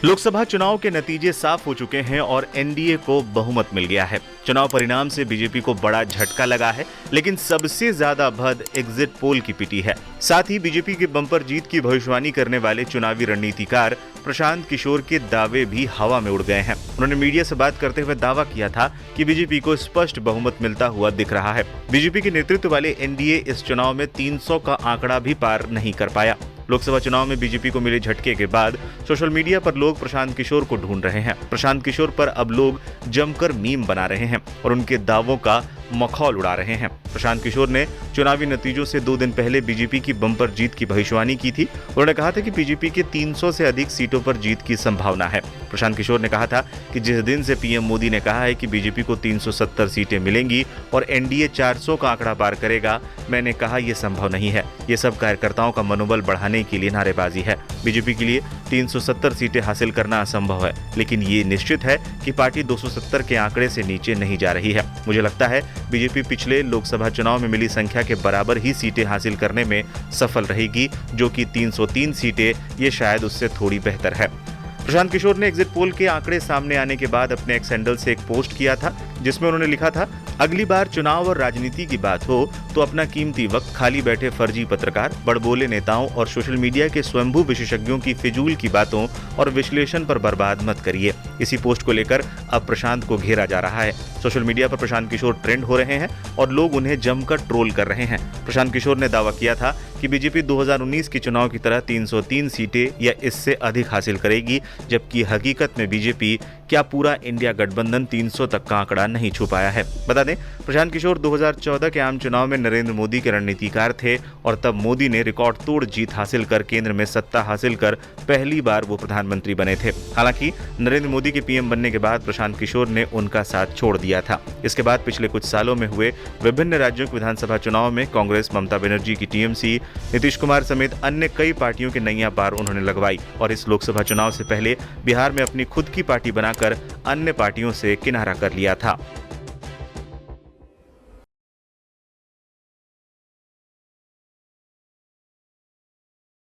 लोकसभा चुनाव के नतीजे साफ हो चुके हैं और एनडीए को बहुमत मिल गया है। चुनाव परिणाम से बीजेपी को बड़ा झटका लगा है, लेकिन सबसे ज्यादा भद एग्जिट पोल की पिटी है। साथ ही बीजेपी के बम्पर जीत की भविष्यवाणी करने वाले चुनावी रणनीतिकार प्रशांत किशोर के दावे भी हवा में उड़ गए हैं। उन्होंने मीडिया से बात करते हुए दावा किया था कि बीजेपी को स्पष्ट बहुमत मिलता हुआ दिख रहा है। बीजेपी के नेतृत्व वाले एनडीए इस चुनाव में 300 का आंकड़ा भी पार नहीं कर पाया। लोकसभा चुनाव में बीजेपी को मिले झटके के बाद सोशल मीडिया पर लोग प्रशांत किशोर को ढूंढ रहे हैं। प्रशांत किशोर पर अब लोग जमकर मीम बना रहे हैं और उनके दावों का मखौल उड़ा रहे हैं। प्रशांत किशोर ने चुनावी नतीजों से 2 दिन पहले बीजेपी की बम्पर जीत की भविष्यवाणी की थी। उन्होंने कहा था कि बीजेपी के 300 से अधिक सीटों पर जीत की संभावना है। प्रशांत किशोर ने कहा था कि जिस दिन से पीएम मोदी ने कहा है कि बीजेपी को 370 सीटें मिलेंगी और एनडीए 400 का आंकड़ा पार करेगा, मैंने कहा यह संभव नहीं है। ये सब कार्यकर्ताओं का मनोबल बढ़ाने के लिए नारेबाजी है। बीजेपी के लिए 370 सीटें हासिल करना असंभव है, लेकिन ये निश्चित है कि पार्टी 270 के आंकड़े से नीचे नहीं जा रही है। मुझे लगता है बीजेपी पिछले लोकसभा चुनाव में मिली संख्या के बराबर ही सीटें हासिल करने में सफल रहेगी, जो कि 303 सीटें, ये शायद उससे थोड़ी बेहतर है। प्रशांत किशोर ने एग्जिट पोल के आंकड़े सामने आने के बाद अपने एक्स हैंडल से एक पोस्ट किया था, जिसमें उन्होंने लिखा था, अगली बार चुनाव और राजनीति की बात हो तो अपना कीमती वक्त खाली बैठे फर्जी पत्रकार, बड़बोले नेताओं और सोशल मीडिया के स्वयंभू विशेषज्ञों की फिजूल की बातों और विश्लेषण पर बर्बाद मत करिए। इसी पोस्ट को लेकर अब प्रशांत को घेरा जा रहा है। सोशल मीडिया पर प्रशांत किशोर ट्रेंड हो रहे हैं और लोग उन्हें जमकर ट्रोल कर रहे हैं। प्रशांत किशोर ने दावा किया था कि बीजेपी 2019 के चुनाव की तरह 303 सीटें या इससे अधिक हासिल करेगी, जबकि हकीकत में बीजेपी क्या पूरा इंडिया गठबंधन 300 तक का आंकड़ा नहीं छू पाया है। बता दें, प्रशांत किशोर 2014 के आम चुनाव में नरेंद्र मोदी के रणनीतिकार थे और तब मोदी ने रिकॉर्ड तोड़ जीत हासिल कर केंद्र में सत्ता हासिल कर पहली बार वो प्रधानमंत्री बने थे। हालांकि नरेंद्र मोदी के पीएम बनने के बाद प्रशांत किशोर ने उनका साथ छोड़ दिया था। इसके बाद पिछले कुछ सालों में हुए विभिन्न राज्यों के विधानसभा चुनाव में कांग्रेस, ममता बनर्जी की टीएमसी, नीतीश कुमार समेत अन्य कई पार्टियों के नैया पार उन्होंने लगवाई और इस लोकसभा चुनाव से पहले बिहार में अपनी खुद की पार्टी बनाकर अन्य पार्टियों से किनारा कर लिया था।